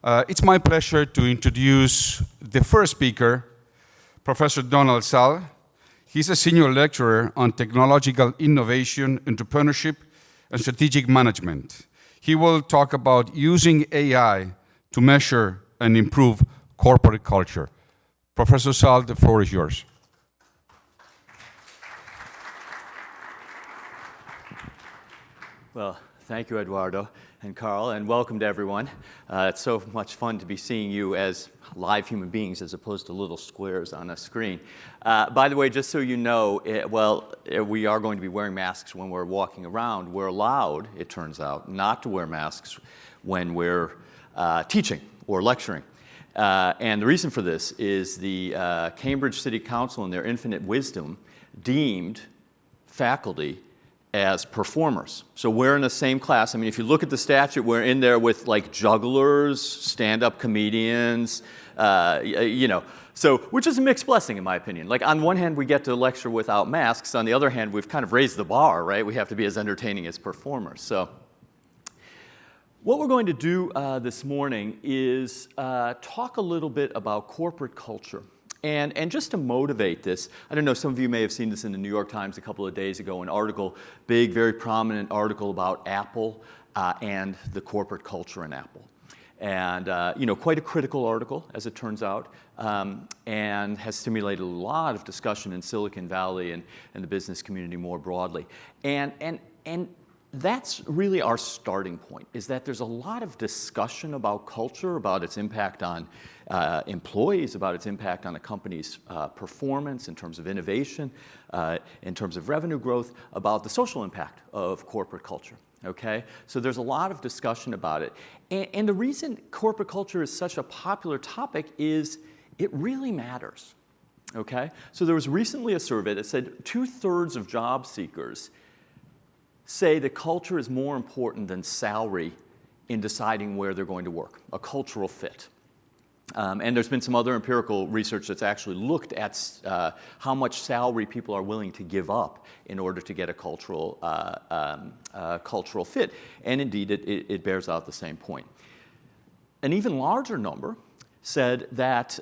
It's my pleasure to introduce the first speaker, Professor Donald Sull. He's a senior lecturer on technological innovation, entrepreneurship, and strategic management. He will talk about using AI to measure and improve corporate culture. Professor Sull, the floor is yours. Well, thank you, Eduardo and Carl, and welcome to everyone. It's so much fun to be seeing you as live human beings as opposed to little squares on a screen. By the way, just so you know, we are going to be wearing masks when we're walking around. We're allowed, it turns out, not to wear masks when we're teaching or lecturing. And the reason for this is the Cambridge City Council, in their infinite wisdom, deemed faculty as performers. So we're in the same class. I mean, if you look at the statute, we're in there with like jugglers, stand-up comedians, so which is a mixed blessing in my opinion. Like on one hand, we get to lecture without masks. On the other hand, we've kind of raised the bar, right? We have to be as entertaining as performers. So what we're going to do this morning is talk a little bit about corporate culture. And just to motivate this, I don't know, some of you may have seen this in the New York Times a couple of days ago, an article, big, very prominent article about Apple and the corporate culture in Apple. And, quite a critical article, as it turns out, and has stimulated a lot of discussion in Silicon Valley and the business community more broadly. And that's really our starting point, is that there's a lot of discussion about culture, about its impact on employees, about its impact on a company's performance in terms of innovation, in terms of revenue growth, about the social impact of corporate culture, okay? So there's a lot of discussion about it. And the reason corporate culture is such a popular topic is it really matters, okay? So there was recently a survey that said 2/3 of job seekers say that culture is more important than salary in deciding where they're going to work, a cultural fit. And there's been some other empirical research that's actually looked at how much salary people are willing to give up in order to get a cultural fit. And indeed, it bears out the same point. An even larger number said that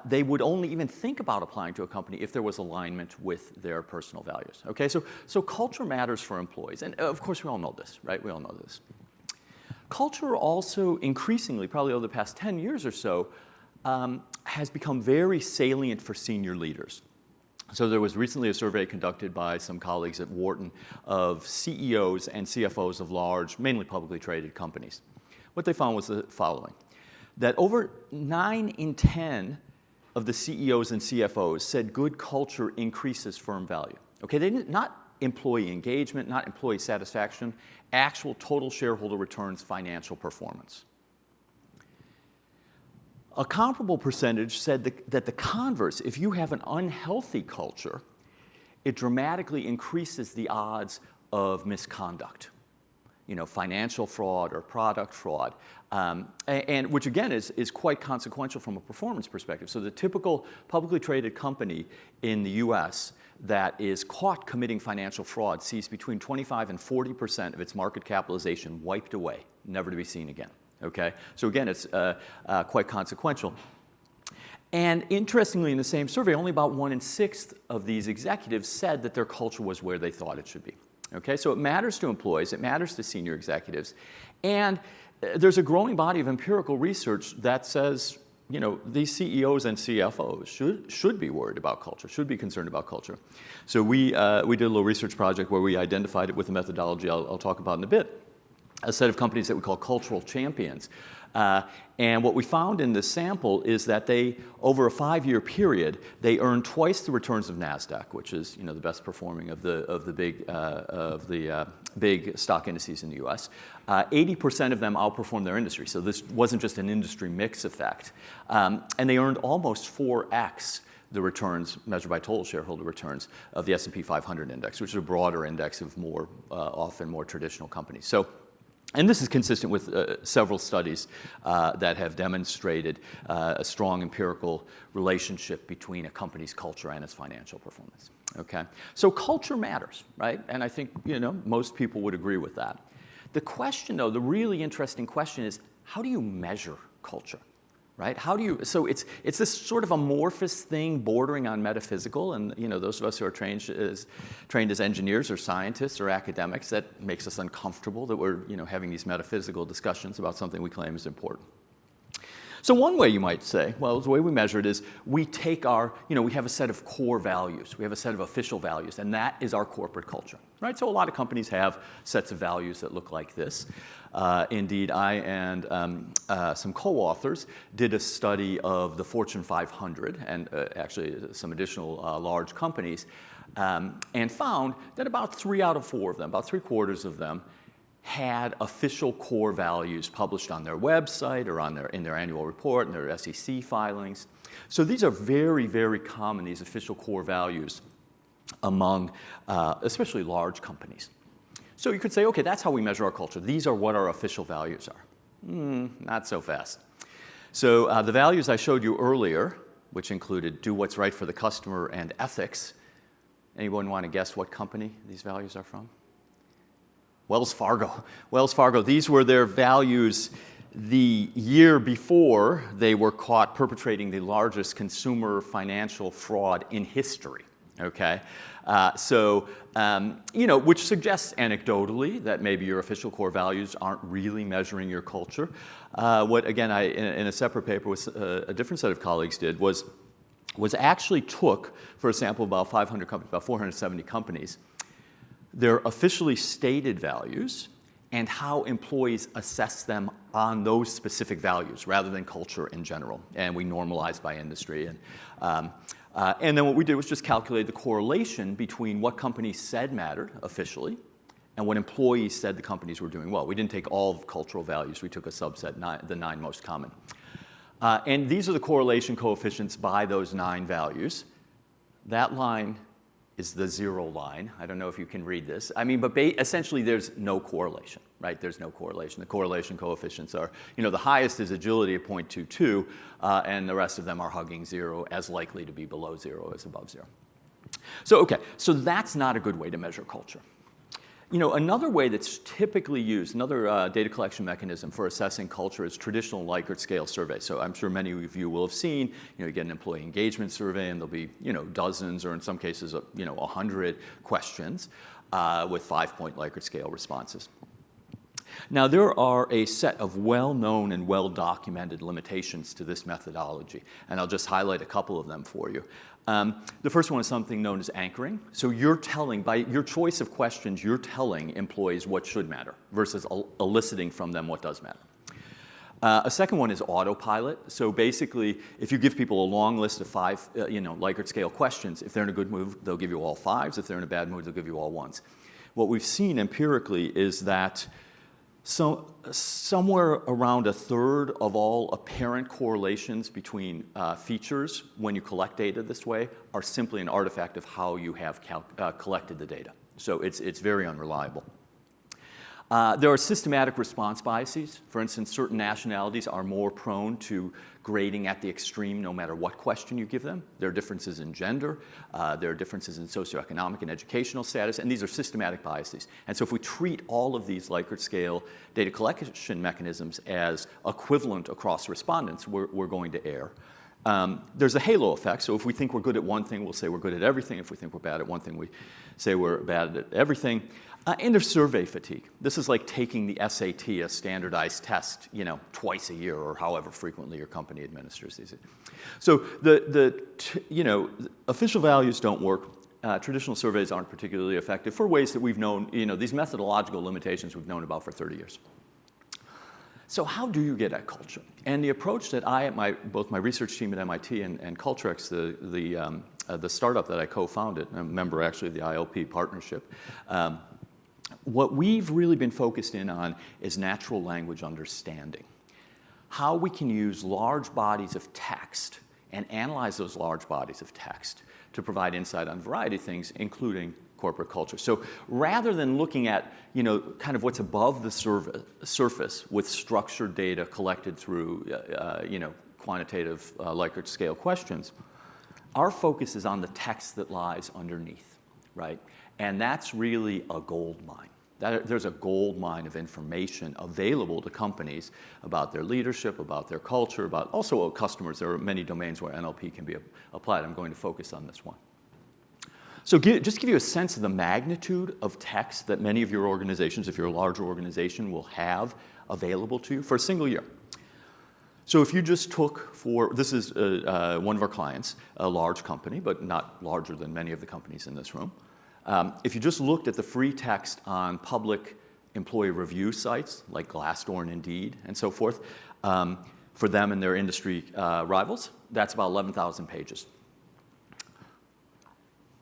they would only even think about applying to a company if there was alignment with their personal values. Okay, so culture matters for employees. And of course, we all know this, right? We all know this. Culture also increasingly, probably over the past 10 years or so, has become very salient for senior leaders. So there was recently a survey conducted by some colleagues at Wharton of CEOs and CFOs of large, mainly publicly traded companies. What they found was the following: that over 9 in 10 of the CEOs and CFOs said good culture increases firm value. Okay, they didn't, not employee engagement, not employee satisfaction, actual total shareholder returns, financial performance. A comparable percentage said that the converse, if you have an unhealthy culture, it dramatically increases the odds of misconduct. Financial fraud or product fraud, and which again is quite consequential from a performance perspective. So the typical publicly traded company in the US that is caught committing financial fraud sees between 25% and 40% of its market capitalization wiped away, never to be seen again. Okay, so again, it's quite consequential. And interestingly, in the same survey, only about 1 in 6 of these executives said that their culture was where they thought it should be. Okay, so it matters to employees, it matters to senior executives, and there's a growing body of empirical research that says, these CEOs and CFOs should be worried about culture, should be concerned about culture. So we did a little research project where we identified it with a methodology I'll talk about in a bit, a set of companies that we call cultural champions. And what we found in this sample is that they, over a 5-year period, they earned twice the returns of NASDAQ, which is the best performing of the big stock indices in the U.S. 80% of them outperformed their industry, so this wasn't just an industry mix effect. And they earned almost 4x the returns measured by total shareholder returns of the S&P 500 index, which is a broader index of often more traditional companies. So. And this is consistent with several studies that have demonstrated a strong empirical relationship between a company's culture and its financial performance. Okay, so culture matters, right? And I think most people would agree with that. The question, though, the really interesting question is, how do you measure culture, right? How do you, so it's this sort of amorphous thing bordering on metaphysical, and those of us who are trained as engineers or scientists or academics, that makes us uncomfortable that we're having these metaphysical discussions about something we claim is important. So one way you might say, well, the way we measure it is we take we have a set of core values, we have a set of official values, and that is our corporate culture, right? So a lot of companies have sets of values that look like this. Indeed, I and some co-authors did a study of the Fortune 500 and actually some additional large companies, and found that about 3 out of 4 of them, about 3/4 of them, had official core values published on their website or in their annual report and their SEC filings. So these are very, very common, these official core values, among especially large companies. So you could say, okay, that's how we measure our culture. These are what our official values are. Not so fast. So the values I showed you earlier, which included do what's right for the customer and ethics. Anyone want to guess what company these values are from? Wells Fargo. Wells Fargo, these were their values the year before they were caught perpetrating the largest consumer financial fraud in history, okay? Which suggests anecdotally that maybe your official core values aren't really measuring your culture. What, again, I, in a separate paper with a different set of colleagues did was actually took, for a sample of about 500 companies, about 470 companies, their officially stated values and how employees assess them on those specific values rather than culture in general. And we normalized by industry. And then what we did was just calculate the correlation between what companies said mattered officially and what employees said the companies were doing well. We didn't take all of cultural values. We took a subset, the 9 most common. And these are the correlation coefficients by those 9 values. That line is the 0 line. I don't know if you can read this. I mean, but essentially there's no correlation, right? There's no correlation. The correlation coefficients are, the highest is agility at 0.22, and the rest of them are hugging 0, as likely to be below 0 as above 0. So, okay, so that's not a good way to measure culture. Another way that's typically used, another data collection mechanism for assessing culture is traditional Likert scale surveys. So I'm sure many of you will have seen, you get an employee engagement survey and there'll be, dozens or in some cases, 100 questions with 5-point Likert scale responses. Now, there are a set of well-known and well-documented limitations to this methodology, and I'll just highlight a couple of them for you. The first one is something known as anchoring. So you're telling, by your choice of questions, you're telling employees what should matter versus eliciting from them what does matter. A second one is autopilot. So basically, if you give people a long list of 5, Likert scale questions, if they're in a good mood, they'll give you all 5s. If they're in a bad mood, they'll give you all 1s. What we've seen empirically is that somewhere around 1/3 of all apparent correlations between features when you collect data this way are simply an artifact of how you have collected the data. So it's very unreliable. There are systematic response biases. For instance, certain nationalities are more prone to grading at the extreme no matter what question you give them. There are differences in gender. There are differences in socioeconomic and educational status, and these are systematic biases. And so if we treat all of these Likert scale data collection mechanisms as equivalent across respondents, we're going to err. There's a halo effect. So if we think we're good at one thing, we'll say we're good at everything. If we think we're bad at one thing, we say we're bad at everything. And there's survey fatigue. This is like taking the SAT, a standardized test, twice a year or however frequently your company administers these. So official values don't work. Traditional surveys aren't particularly effective for ways that we've known, these methodological limitations we've known about for 30 years. So how do you get at culture? And the approach that I, at both my research team at MIT and Cultrex, the startup that I co-founded, I'm a member actually of the ILP partnership, what we've really been focused in on is natural language understanding. How we can use large bodies of text and analyze those large bodies of text to provide insight on a variety of things, including corporate culture. So rather than looking at, kind of what's above the surface with structured data collected through, quantitative Likert scale questions, our focus is on the text that lies underneath, right? And that's really a gold mine. There's a gold mine of information available to companies about their leadership, about their culture, about also customers. There are many domains where NLP can be applied. I'm going to focus on this one. So just give you a sense of the magnitude of text that many of your organizations, if you're a larger organization, will have available to you for a single year. So if you just took this is one of our clients, a large company, but not larger than many of the companies in this room. If you just looked at the free text on public employee review sites like Glassdoor and Indeed and so forth, for them and their industry rivals, that's about 11,000 pages.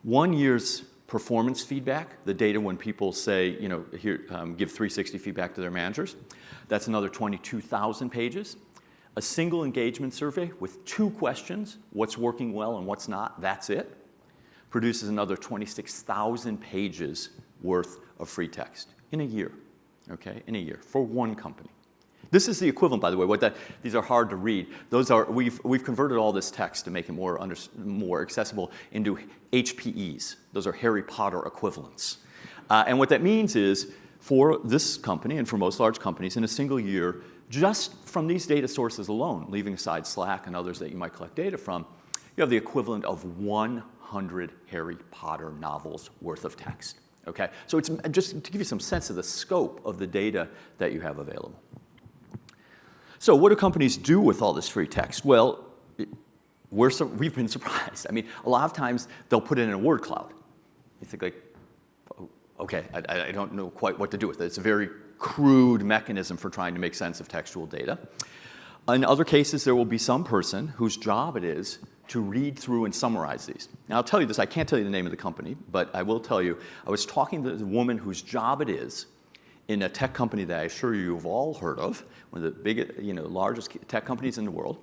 1 year's performance feedback, the data when people say, here, give 360 feedback to their managers, that's another 22,000 pages. A single engagement survey with 2 questions, what's working well and what's not, that's it, produces another 26,000 pages worth of free text in a year, okay, in a year for one company. This is the equivalent, by the way. These are hard to read. We've converted all this text to make it more accessible into HPEs. Those are Harry Potter equivalents. And what that means is for this company and for most large companies in a single year, just from these data sources alone, leaving aside Slack and others that you might collect data from, you have the equivalent of 100 Harry Potter novels worth of text. Okay? So it's just to give you some sense of the scope of the data that you have available. So what do companies do with all this free text? Well, we've been surprised. I mean, a lot of times they'll put it in a word cloud. You think like, okay, I don't know quite what to do with it. It's a very crude mechanism for trying to make sense of textual data. In other cases, there will be some person whose job it is to read through and summarize these. Now, I'll tell you this. I can't tell you the name of the company, but I will tell you, I was talking to the woman whose job it is in a tech company that I assure you you've all heard of, one of the biggest, largest tech companies in the world.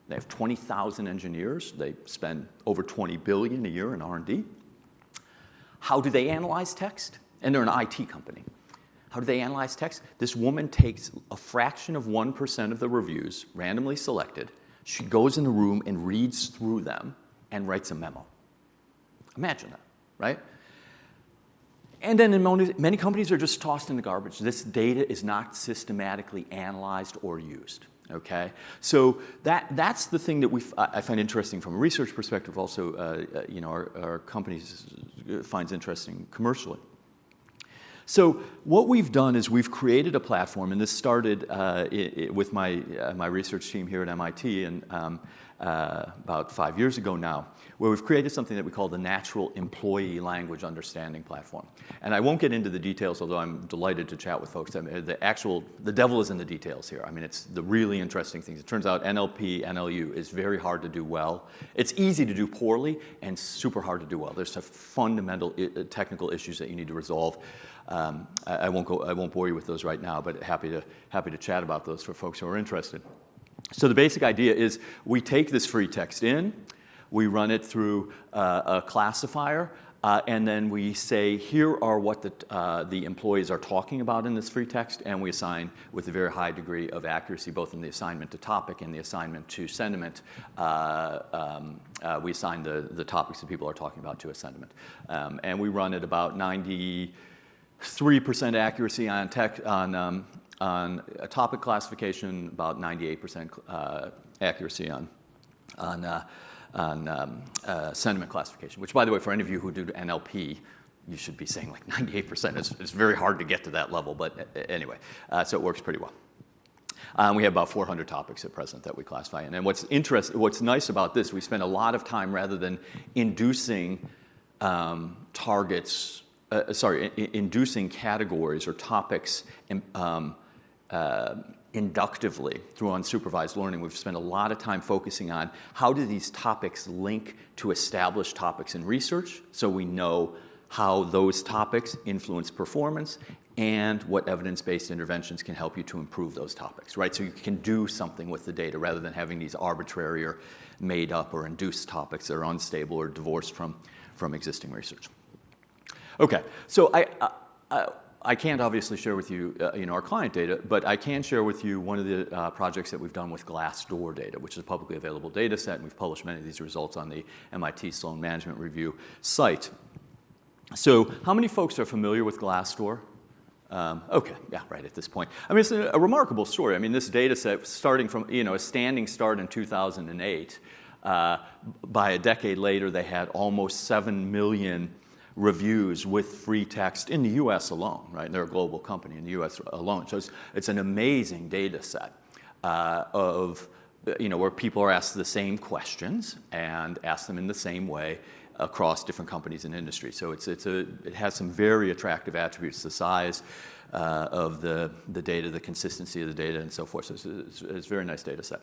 They have 20,000 engineers. They spend over $20 billion a year in R&D. How do they analyze text? And they're an IT company. How do they analyze text? This woman takes a fraction of 1% of the reviews, randomly selected. She goes in the room and reads through them and writes a memo. Imagine that, right? And then many companies are just tossed in the garbage. This data is not systematically analyzed or used. Okay, so that's the thing that I find interesting from a research perspective. Also, our companies finds interesting commercially. So what we've done is we've created a platform, and this started with my research team here at MIT, and about 5 years ago now, where we've created something that we call the Natural Employee Language Understanding Platform. And I won't get into the details, although I'm delighted to chat with folks. I mean, the devil is in the details here. I mean, it's the really interesting things. It turns out NLP, NLU is very hard to do well. It's easy to do poorly and super hard to do well. There's some fundamental technical issues that you need to resolve. I won't bore you with those right now, but happy to chat about those for folks who are interested. So the basic idea is we take this free text in, we run it through a classifier, and then we say, here are what the employees are talking about in this free text, and we assign with a very high degree of accuracy, both in the assignment to topic and the assignment to sentiment. We assign the topics that people are talking about to a sentiment. And we run at about 93% accuracy on a topic classification, about 98% accuracy on sentiment classification, which, by the way, for any of you who do NLP, you should be saying like 98%. It's very hard to get to that level, but anyway, so it works pretty well. We have about 400 topics at present that we classify in. And what's nice about this, we spend a lot of time rather than inducing inducing categories or topics inductively through unsupervised learning. We've spent a lot of time focusing on how do these topics link to established topics in research, so we know how those topics influence performance and what evidence-based interventions can help you to improve those topics, right? So you can do something with the data rather than having these arbitrary or made up or induced topics that are unstable or divorced from existing research. Okay, so I can't obviously share with you, our client data, but I can share with you one of the projects that we've done with Glassdoor data, which is a publicly available data set, and we've published many of these results on the MIT Sloan Management Review site. So how many folks are familiar with Glassdoor? Okay, yeah, right at this point. I mean, it's a remarkable story. I mean, this data set, starting from, a standing start in 2008, by a decade later, they had almost 7 million reviews with free text in the US alone, right? They're a global company in the US alone. So it's an amazing data set of, where people are asked the same questions and asked them in the same way across different companies and industries. So it has some very attractive attributes, the size of the data, the consistency of the data, and so forth. So it's a very nice data set.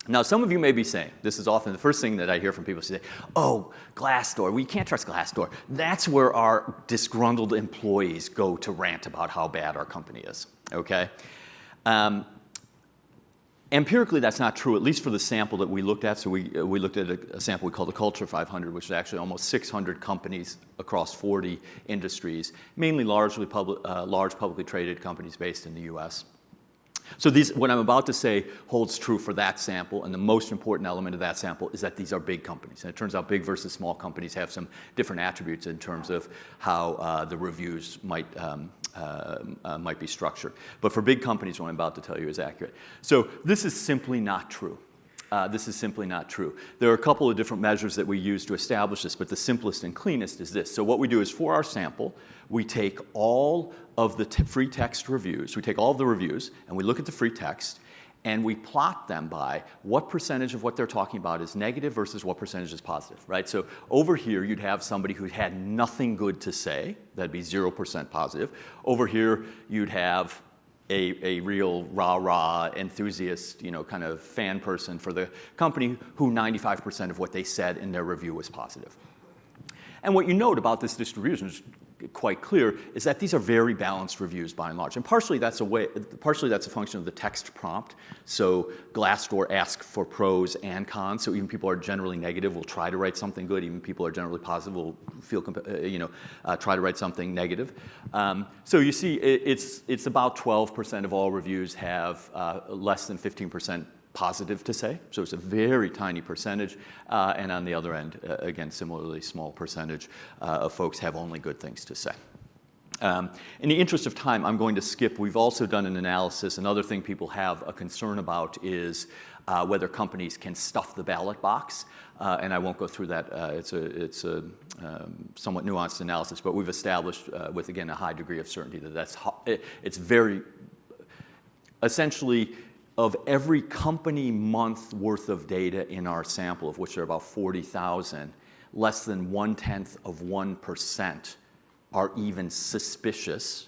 Now, some of you may be saying, this is often the first thing that I hear from people say, oh, Glassdoor, we can't trust Glassdoor. That's where our disgruntled employees go to rant about how bad our company is, okay? Empirically, that's not true, at least for the sample that we looked at. So we looked at a sample we called the Culture 500, which is actually almost 600 companies across 40 industries, mainly large publicly traded companies based in the US. So what I'm about to say holds true for that sample, and the most important element of that sample is that these are big companies. And it turns out big versus small companies have some different attributes in terms of how the reviews might be structured. But for big companies, what I'm about to tell you is accurate. So this is simply not true. This is simply not true. There are a couple of different measures that we use to establish this, but the simplest and cleanest is this. So what we do is for our sample, we take all of the free text reviews, we take all of the reviews, and we look at the free text, and we plot them by what percentage of what they're talking about is negative versus what percentage is positive, right? So over here, you'd have somebody who had nothing good to say. That'd be 0% positive. Over here, you'd have a real rah-rah enthusiast, kind of fan person for the company who 95% of what they said in their review was positive. And what you note about this distribution is quite clear is that these are very balanced reviews by and large. And partially that's a function of the text prompt. So Glassdoor asks for pros and cons. So even people who are generally negative will try to write something good. Even people who are generally positive will try to write something negative. So you see, it's about 12% of all reviews have less than 15% positive to say, so it's a very tiny percentage, and on the other end, again, similarly small percentage of folks have only good things to say. In the interest of time, I'm going to skip. We've also done an analysis. Another thing people have a concern about is whether companies can stuff the ballot box, and I won't go through that. It's a somewhat nuanced analysis, but we've established with, again, a high degree of certainty that it's very, essentially, of every company month worth of data in our sample, of which there are about 40,000, less than 0.1% are even suspicious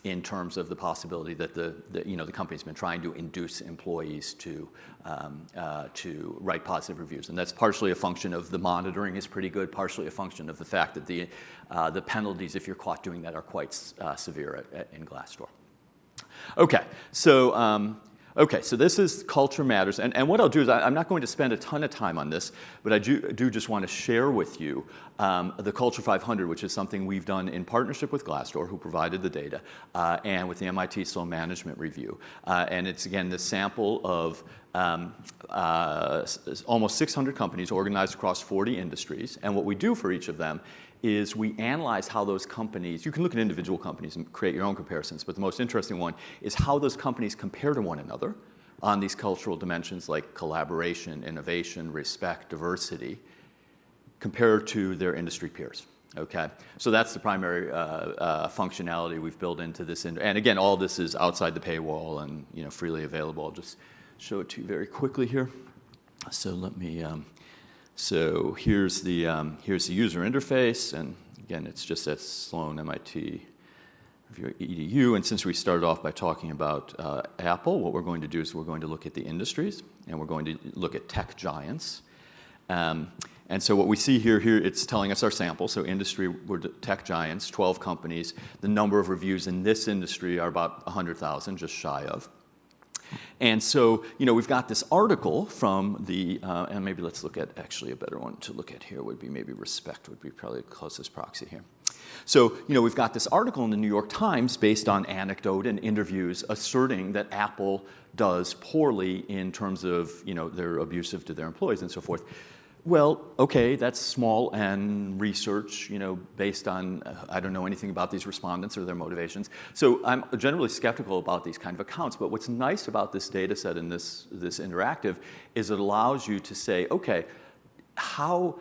in terms of the possibility that the company's been trying to induce employees to write positive reviews. And that's partially a function of the monitoring is pretty good, partially a function of the fact that the penalties, if you're caught doing that, are quite severe in Glassdoor. Okay, so this is Culture Matters, and what I'll do is I'm not going to spend a ton of time on this, but I do just want to share with you the Culture 500, which is something we've done in partnership with Glassdoor, who provided the data, and with the MIT Sull Management Review. And it's, again, this sample of almost 600 companies organized across 40 industries, and what we do for each of them is we analyze how those companies, you can look at individual companies and create your own comparisons, but the most interesting one is how those companies compare to one another on these cultural dimensions like collaboration, innovation, respect, diversity, compared to their industry peers. Okay, so that's the primary functionality we've built into this, and again, all this is outside the paywall and freely available. I'll just show it to you very quickly here. So let me. So here's the user interface, and again, it's just at Sloan MIT EDU. And since we started off by talking about Apple, what we're going to do is we're going to look at the industries, and we're going to look at tech giants. And so what we see here, it's telling us our sample. So industry, we're tech giants, 12 companies. The number of reviews in this industry are about 100,000, just shy of. And so, we've got this article from the, and maybe let's look at, actually a better one to look at here would be maybe Respect would be probably the closest proxy here. So, we've got this article in the New York Times based on anecdote and interviews asserting that Apple does poorly in terms of, they're abusive to their employees and so forth. Well, okay, that's small and research, based on, I don't know anything about these respondents or their motivations. So I'm generally skeptical about these kind of accounts, but what's nice about this data set and this interactive is it allows you to say, okay, how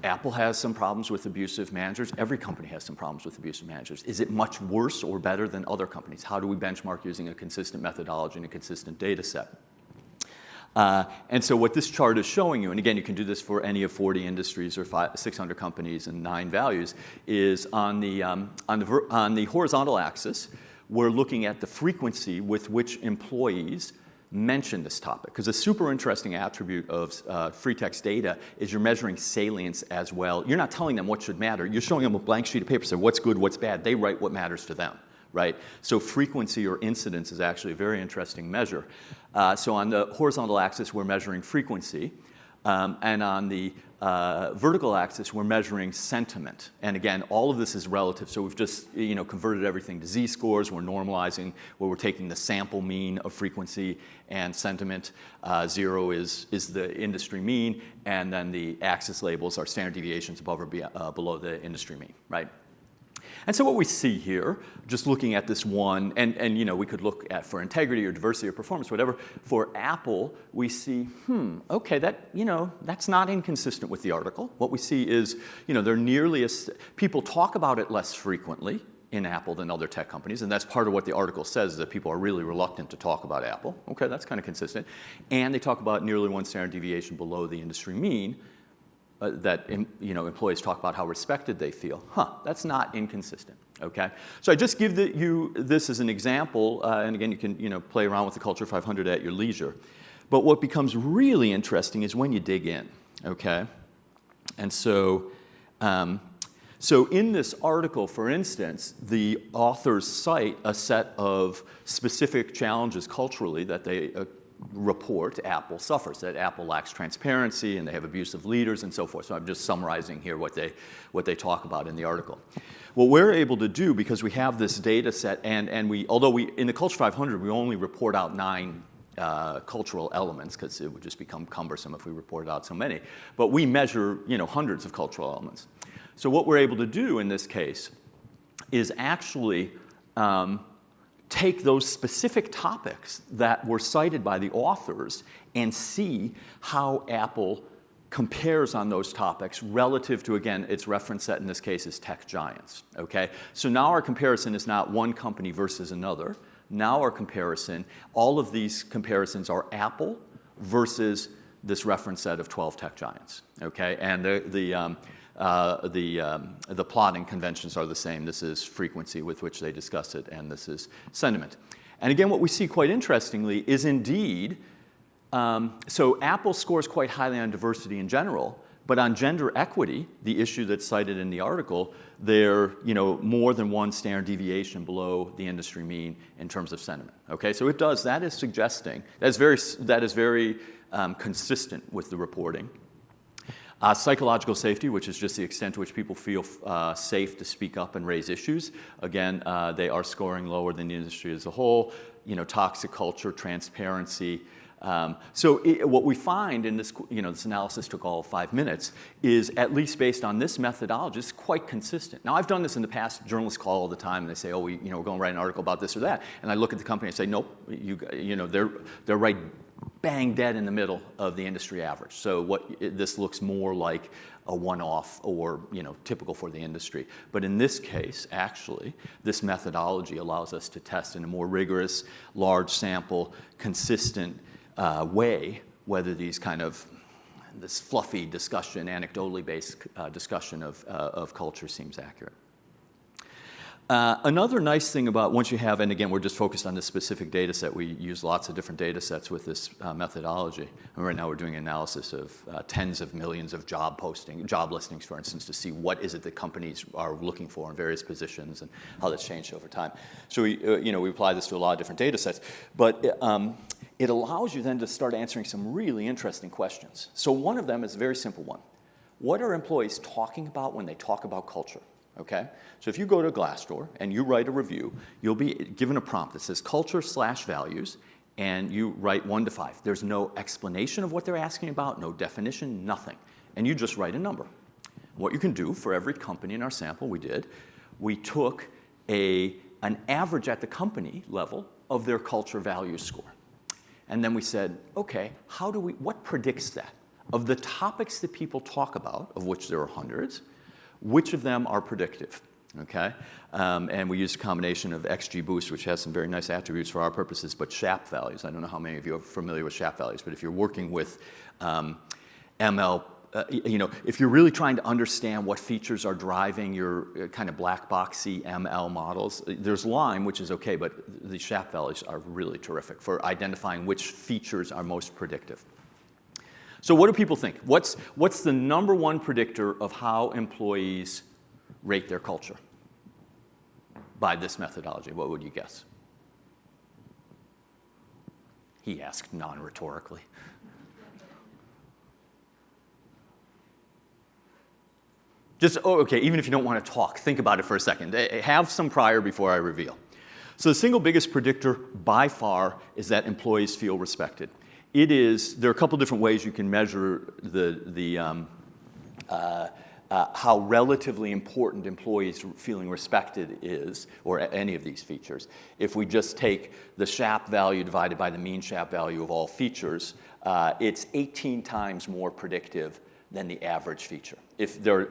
Apple has some problems with abusive managers. Every company has some problems with abusive managers. Is it much worse or better than other companies? How do we benchmark using a consistent methodology and a consistent data set? And so what this chart is showing you, and again, you can do this for any of 40 industries or 600 companies and 9 values, is on the horizontal axis, we're looking at the frequency with which employees mention this topic. Because a super interesting attribute of free text data is you're measuring salience as well. You're not telling them what should matter. You're showing them a blank sheet of paper, say what's good, what's bad. They write what matters to them. Right? So frequency or incidence is actually a very interesting measure. So on the horizontal axis, we're measuring frequency. And on the vertical axis, we're measuring sentiment. And again, all of this is relative. So we've just converted everything to z-scores. We're normalizing where we're taking the sample mean of frequency and sentiment. 0 is the industry mean. And then the axis labels are standard deviations above or below the industry mean. Right? And so what we see here, just looking at this one, and we could look at for integrity or diversity or performance, whatever. For Apple, we see, okay, that's not inconsistent with the article. What we see is, they're nearly as people talk about it less frequently in Apple than other tech companies, and that's part of what the article says, is that people are really reluctant to talk about Apple. Okay, that's kind of consistent. And they talk about nearly 1 standard deviation below the industry mean. That employees talk about how respected they feel. That's not inconsistent. Okay, so I just give you this as an example, and again, you can play around with the Culture 500 at your leisure. But what becomes really interesting is when you dig in. Okay, and so in this article, for instance, the authors cite a set of specific challenges culturally that they report Apple suffers, that Apple lacks transparency and they have abusive leaders and so forth. So I'm just summarizing here what they talk about in the article. What we're able to do, because we have this data set, and although in the Culture 500 we only report out 9 cultural elements, because it would just become cumbersome if we reported out so many, but we measure hundreds of cultural elements. So what we're able to do in this case is actually take those specific topics that were cited by the authors and see how Apple compares on those topics relative to, again, its reference set in this case is tech giants. Okay? So now our comparison is not one company versus another. Now our comparison, all of these comparisons are Apple versus this reference set of 12 tech giants. Okay? And the plotting conventions are the same. This is frequency with which they discuss it, and this is sentiment. And again, what we see quite interestingly is indeed, so Apple scores quite highly on diversity in general, but on gender equity, the issue that's cited in the article, they're more than 1 standard deviation below the industry mean in terms of sentiment. Okay, so that is suggesting, that is very consistent with the reporting. Psychological safety, which is just the extent to which people feel safe to speak up and raise issues. Again, they are scoring lower than the industry as a whole. Toxic culture, transparency. What we find in this, this analysis took all 5 minutes, is at least based on this methodology, it's quite consistent. Now, I've done this in the past. Journalists call all the time and they say, we're going to write an article about this or that. And I look at the company and say, nope, they're right bang dead in the middle of the industry average. So this looks more like a one-off or typical for the industry. But in this case, actually, this methodology allows us to test in a more rigorous, large sample, consistent way whether these this fluffy discussion, anecdotally based discussion of culture seems accurate. Another nice thing about once you have, and again, we're just focused on this specific data set. We use lots of different data sets with this methodology. And right now we're doing analysis of tens of millions of job listings, for instance, to see what is it that companies are looking for in various positions and how that's changed over time. So we apply this to a lot of different data sets. But it allows you then to start answering some really interesting questions. So one of them is a very simple one. What are employees talking about when they talk about culture? Okay? So if you go to Glassdoor and you write a review, you'll be given a prompt that says culture/values, and you write 1 to 5. There's no explanation of what they're asking about, no definition, nothing. and you just write a number. What you can do for every company in our sample we took an average at the company level of their culture value score. And then we said, okay, what predicts that? Of the topics that people talk about, of which there are hundreds, which of them are predictive? Okay? And we used a combination of XGBoost, which has some very nice attributes for our purposes, but SHAP values. I don't know how many of you are familiar with SHAP values, but if you're working with ML, if you're really trying to understand what features are driving your kind of black boxy ML models, there's Lime, which is okay, but the SHAP values are really terrific for identifying which features are most predictive. So what do people think? What's the number one predictor of how employees rate their culture by this methodology? What would you guess? He asked non-rhetorically. Okay, even if you don't want to talk, think about it for a second. Have some prior before I reveal. So the single biggest predictor by far is that employees feel respected. There are a couple different ways you can measure how relatively important employees feeling respected is, or any of these features. If we just take the SHAP value divided by the mean SHAP value of all features, it's 18 times more predictive than the average feature. If they're,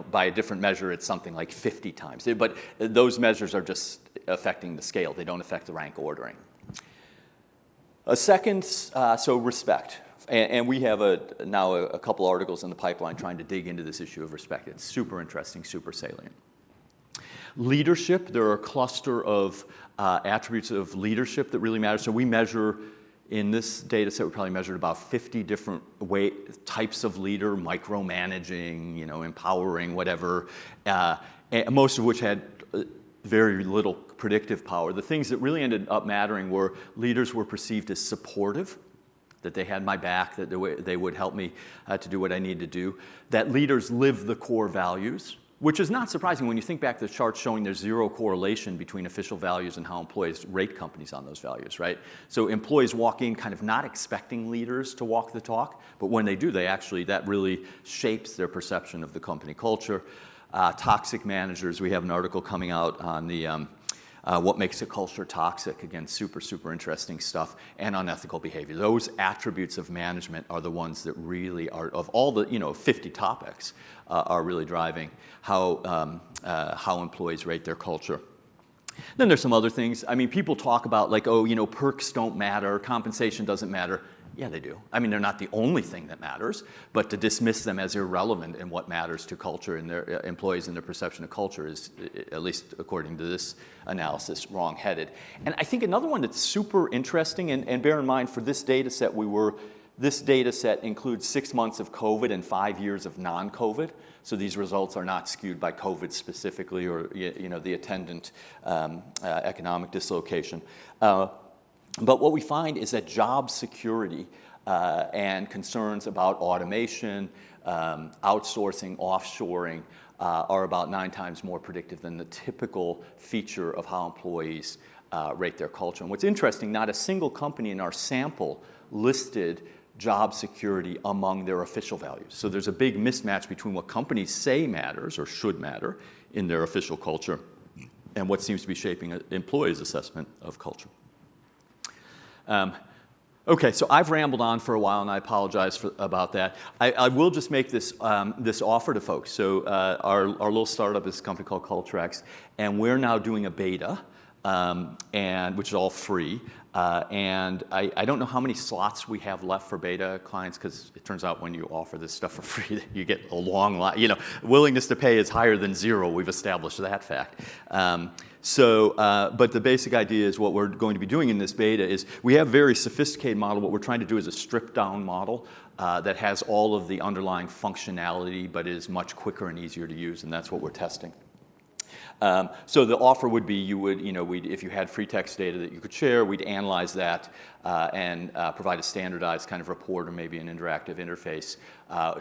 by a different measure, it's something like 50 times. But those measures are just affecting the scale. They don't affect the rank ordering. A second, so respect. And we have now a couple articles in the pipeline trying to dig into this issue of respect. It's super interesting, super salient. Leadership, there are a cluster of attributes of leadership that really matter. So we measure, in this data set, we probably measured about 50 different types of leader, micromanaging, empowering, whatever, and most of which had very little predictive power. The things that really ended up mattering were leaders were perceived as supportive, that they had my back, that they would help me to do what I need to do, that leaders live the core values, which is not surprising when you think back to the charts showing there's zero correlation between official values and how employees rate companies on those values, right? So employees walk in kind of not expecting leaders to walk the talk, but when they do, that really shapes their perception of the company culture. Toxic managers, we have an article coming out on the what makes a culture toxic. Again, super, super interesting stuff. And unethical behavior. Those attributes of management are the ones that really are, of all the 50 topics, are really driving how employees rate their culture. Then there's some other things. I mean, people talk about perks don't matter, compensation doesn't matter. Yeah, they do. I mean, they're not the only thing that matters, but to dismiss them as irrelevant in what matters to culture and their employees and their perception of culture is, at least according to this analysis, wrong-headed. And I think another one that's super interesting, and bear in mind for this data set, this data set includes 6 months of COVID and 5 years of non-COVID. So these results are not skewed by COVID specifically or the attendant economic dislocation. But what we find is that job security and concerns about automation, outsourcing, offshoring are about 9 times more predictive than the typical feature of how employees rate their culture. And what's interesting, not a single company in our sample listed job security among their official values. So there's a big mismatch between what companies say matters or should matter in their official culture and what seems to be shaping employees' assessment of culture. Okay, so I've rambled on for a while, and I apologize about that. I will just make this offer to folks. So our little startup is a company called Cultrex, and we're now doing a beta, which is all free. And I don't know how many slots we have left for beta clients, because it turns out when you offer this stuff for free, you get a long line. Willingness to pay is higher than zero. We've established that fact. But the basic idea is what we're going to be doing in this beta is we have a very sophisticated model. What we're trying to do is a stripped-down model that has all of the underlying functionality, but is much quicker and easier to use, and that's what we're testing. So the offer would be if you had free text data that you could share, we'd analyze that and provide a standardized kind of report or maybe an interactive interface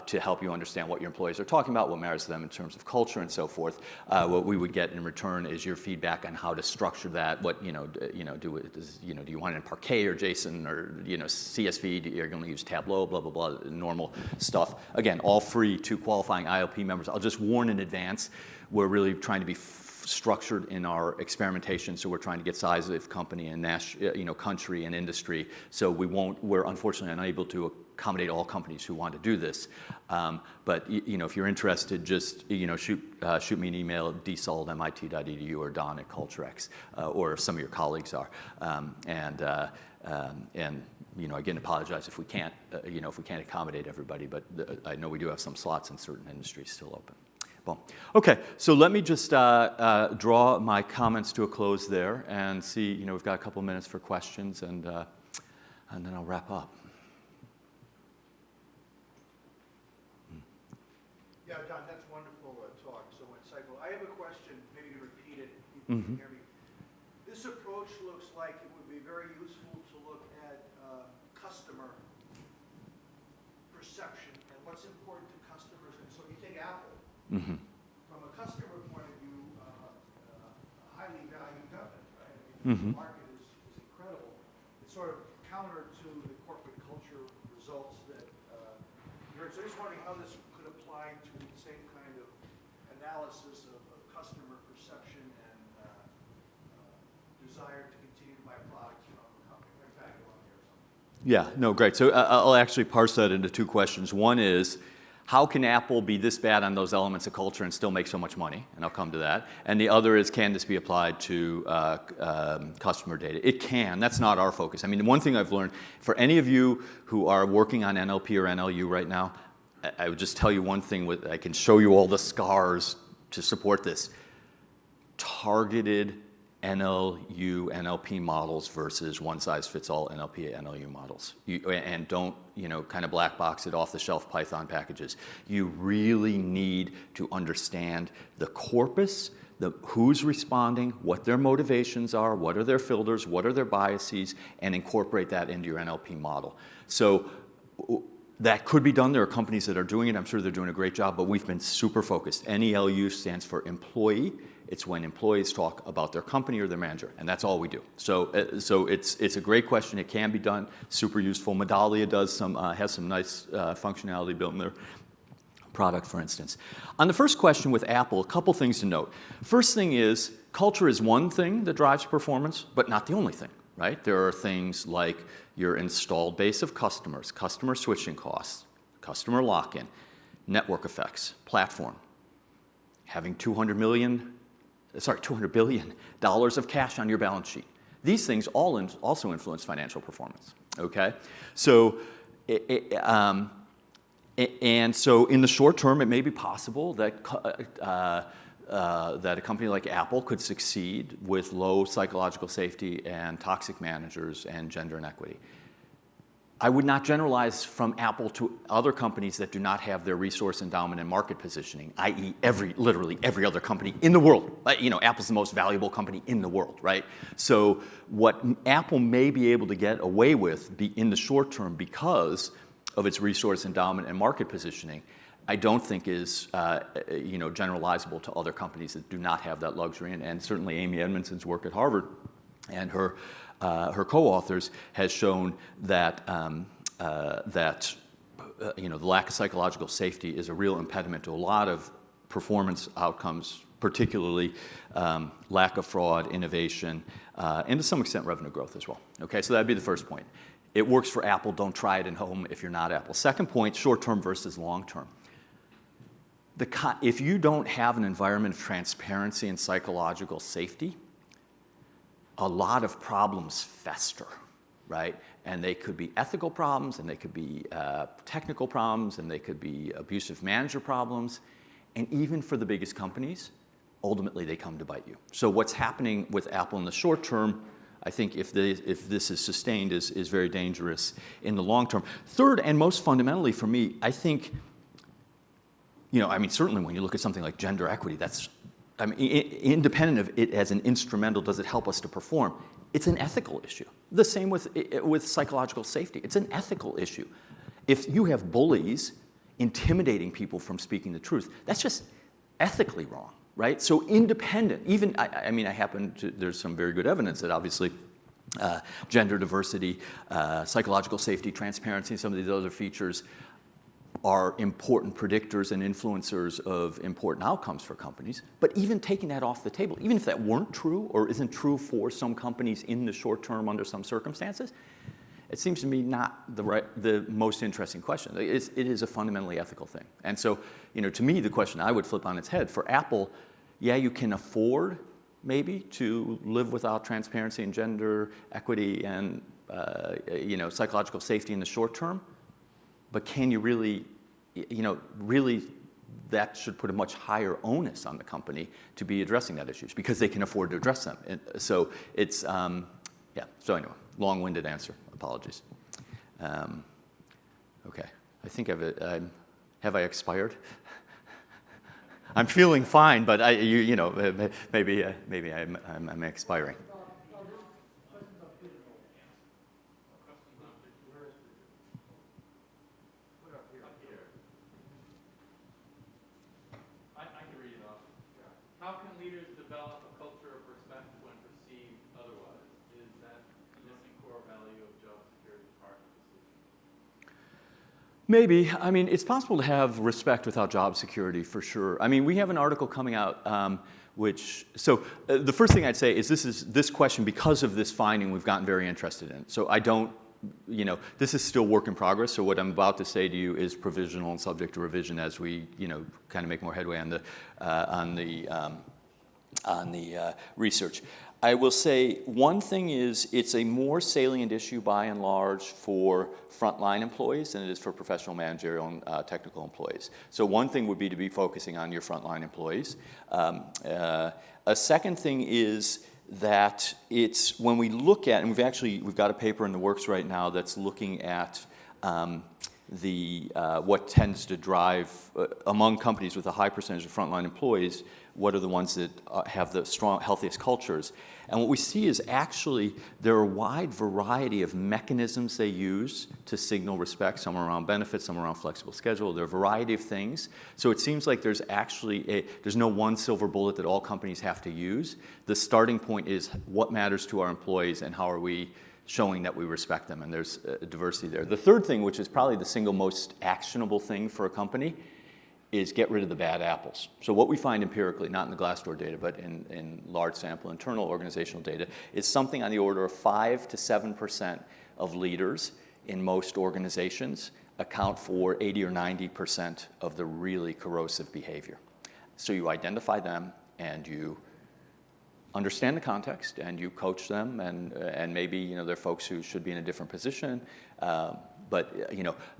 to help you understand what your employees are talking about, what matters to them in terms of culture and so forth. What we would get in return is your feedback on how to structure that. What do you want it in Parquet or JSON or CSV? You're going to use Tableau, blah blah blah, normal stuff. Again, all free to qualifying ILP members. I'll just warn in advance, we're really trying to be structured in our experimentation, so we're trying to get size of company and country and industry. So we're unfortunately unable to accommodate all companies who want to do this. But if you're interested, just shoot me an email at dsull@mit.edu or Don at Culturex, or some of your colleagues are. Again, apologize if we can't accommodate everybody, but I know we do have some slots in certain industries still open. Well, okay, so let me just draw my comments to a close there and see, we've got a couple minutes for questions, and then I'll wrap up. Yeah, Don, that's wonderful talk, so insightful. I have a question, maybe to repeat it, if you can hear me. This approach looks like it would be very useful to look at customer perception and what's important to customers. And so you take Apple. Mm-hmm. From a customer point of view, a highly valued company, right? Mm-hmm. The market is incredible. It's sort of counter to the corporate culture results that you heard. So I'm just wondering how this could apply to the same kind of analysis of customer perception and desire to continue to buy products from a company. Like that along here or something. Yeah, no, great. So I'll actually parse that into two questions. One is, how can Apple be this bad on those elements of culture and still make so much money? And I'll come to that. And the other is, can this be applied to customer data? It can. That's not our focus. I mean, one thing I've learned, for any of you who are working on NLP or NLU right now, I would just tell you one thing. I can show you all the scars to support this. Targeted NLU, NLP models versus one-size-fits-all NLP, NLU models. And don't, kind of black box it off-the-shelf Python packages. You really need to understand the corpus, who's responding, what their motivations are, what are their filters, what are their biases, and incorporate that into your NLP model. So that could be done. There are companies that are doing it. I'm sure they're doing a great job, but we've been super focused. NELU stands for employee. It's when employees talk about their company or their manager, and that's all we do. So it's a great question. It can be done. Super useful. Medallia has some nice functionality built in their product, for instance. On the first question with Apple, a couple things to note. First thing is, culture is one thing that drives performance, but not the only thing, right? There are things like your installed base of customers, customer switching costs, customer lock-in, network effects, platform, having $200 billion of cash on your balance sheet. These things also influence financial performance, okay? So, and so in the short term, it may be possible that that a company like Apple could succeed with low psychological safety and toxic managers and gender inequity. I would not generalize from Apple to other companies that do not have their resource endowment and market positioning, i.e. literally every other company in the world. Apple's the most valuable company in the world, right? So what Apple may be able to get away with in the short term because of its resource endowment and market positioning, I don't think is generalizable to other companies that do not have that luxury. And certainly Amy Edmondson's work at Harvard and her co-authors has shown that the lack of psychological safety is a real impediment to a lot of performance outcomes, particularly lack of fraud, innovation, and to some extent revenue growth as well. Okay, so that'd be the first point. It works for Apple. Don't try it at home if you're not Apple. Second point, short-term versus long-term. If you don't have an environment of transparency and psychological safety, a lot of problems fester, right? And they could be ethical problems, and they could be technical problems, and they could be abusive manager problems. And even for the biggest companies, ultimately they come to bite you. So what's happening with Apple in the short term, I think if this is sustained, is very dangerous in the long term. Third, and most fundamentally for me, I think, certainly when you look at something like gender equity, independent of it as an instrumental, does it help us to perform? it's an ethical issue. The same with psychological safety. It's an ethical issue. If you have bullies intimidating people from speaking the truth, that's just ethically wrong, right? So independent, even, there's some very good evidence that obviously gender diversity, psychological safety, transparency, and some of these other features are important predictors and influencers of important outcomes for companies. But even taking that off the table, even if that weren't true or isn't true for some companies in the short term under some circumstances, it seems to me not the most interesting question. It is a fundamentally ethical thing. And so, to me, the question I would flip on its head. For Apple, yeah, you can afford maybe to live without transparency and gender equity and psychological safety in the short term. But can you really, that should put a much higher onus on the company to be addressing that issues because they can afford to address them. And so it's, So anyway, long-winded answer. Apologies. Okay, I think have I expired? I'm feeling fine, but maybe I'm expiring. How can leaders develop a culture of respect when perceived otherwise? Is that missing core value of job security part of the solution? Maybe. It's possible to have respect without job security, for sure. We have an article coming out the first thing I'd say is this question, because of this finding, we've gotten very interested in. So I don't, this is still work in progress, so what I'm about to say to you is provisional and subject to revision as we, kind of make more headway on the research. I will say one thing is it's a more salient issue by and large for frontline employees than it is for professional, managerial, and technical employees. So one thing would be to be focusing on your frontline employees. A second thing is that it's when we look at, and we've got a paper in the works right now that's looking at what tends to drive among companies with a high percentage of frontline employees, what are the ones that have the strong, healthiest cultures. And what we see is actually there are a wide variety of mechanisms they use to signal respect. Some are around benefits, some are around flexible schedule. There are a variety of things. So it seems like there's no one silver bullet that all companies have to use. The starting point is what matters to our employees and how are we showing that we respect them, and there's diversity there. The third thing, which is probably the single most actionable thing for a company, is get rid of the bad apples. So what we find empirically, not in the Glassdoor data, but in large sample internal organizational data, is something on the order of 5 to 7% of leaders in most organizations account for 80 or 90% of the really corrosive behavior. So you identify them and you understand the context and you coach them, and maybe they're folks who should be in a different position, but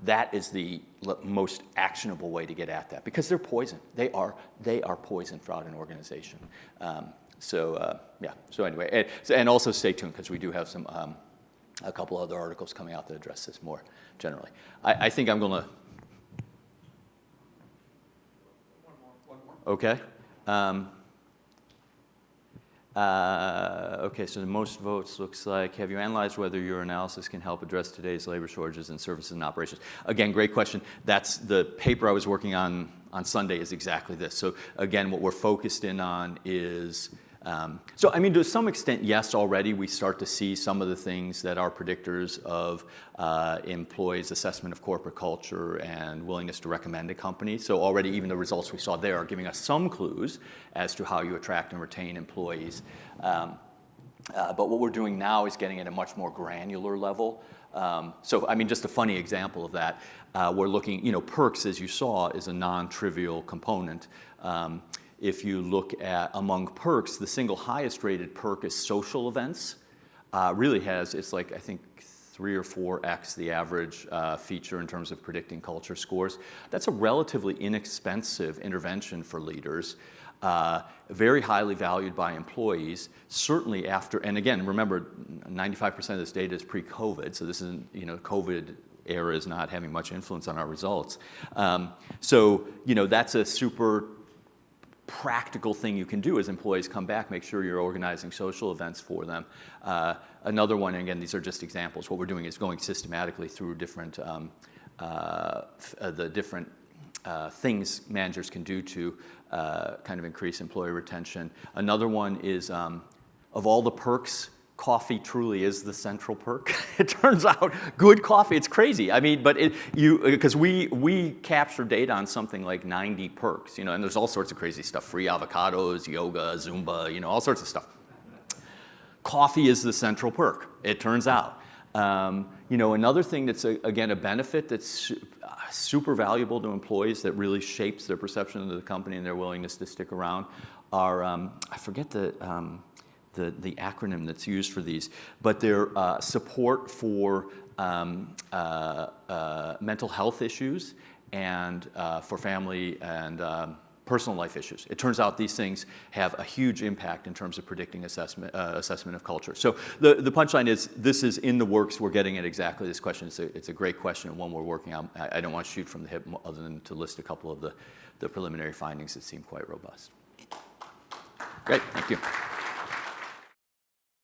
that is the most actionable way to get at that because they're poison. They are poison throughout an organization. So anyway, and also stay tuned because we do have a couple other articles coming out that address this more generally. I think I'm going to. One more. Okay. Okay, so the most votes looks like, have you analyzed whether your analysis can help address today's labor shortages in services and operations? Again, great question. That's the paper I was working on Sunday is exactly this. So again, what we're focused in on is, to some extent, yes, already we start to see some of the things that are predictors of employees' assessment of corporate culture and willingness to recommend a company. So already even the results we saw there are giving us some clues as to how you attract and retain employees. But what we're doing now is getting at a much more granular level. Just a funny example of that, we're looking, perks, as you saw, is a non-trivial component. If you look at among perks, the single highest rated perk is social events. It's like, I think, 3 or 4x the average feature in terms of predicting culture scores. That's a relatively inexpensive intervention for leaders, very highly valued by employees, certainly after, and again, remember, 95% of this data is pre-COVID, so this isn't, COVID era is not having much influence on our results. That's a super practical thing you can do as employees come back, make sure you're organizing social events for them. Another one, and again, these are just examples. What we're doing is going systematically through different, the different things managers can do to kind of increase employee retention. Another one is, of all the perks, coffee truly is the central perk. It turns out good coffee, it's crazy. I mean, but because we capture data on something like 90 perks, you know, and there's all sorts of crazy stuff, free avocados, yoga, Zumba, you know, all sorts of stuff. Coffee is the central perk, it turns out. You know, another thing that's, again, a benefit that's super valuable to employees that really shapes their perception of the company and their willingness to stick around are, I forget the acronym that's used for these, but they're support for mental health issues and for family and personal life issues. It turns out these things have a huge impact in terms of predicting assessment of culture. So the punchline is, this is in the works. We're getting at exactly this question. It's a great question and one we're working on. I don't want to shoot from the hip other than to list a couple of the preliminary findings that seem quite robust. Great, thank you.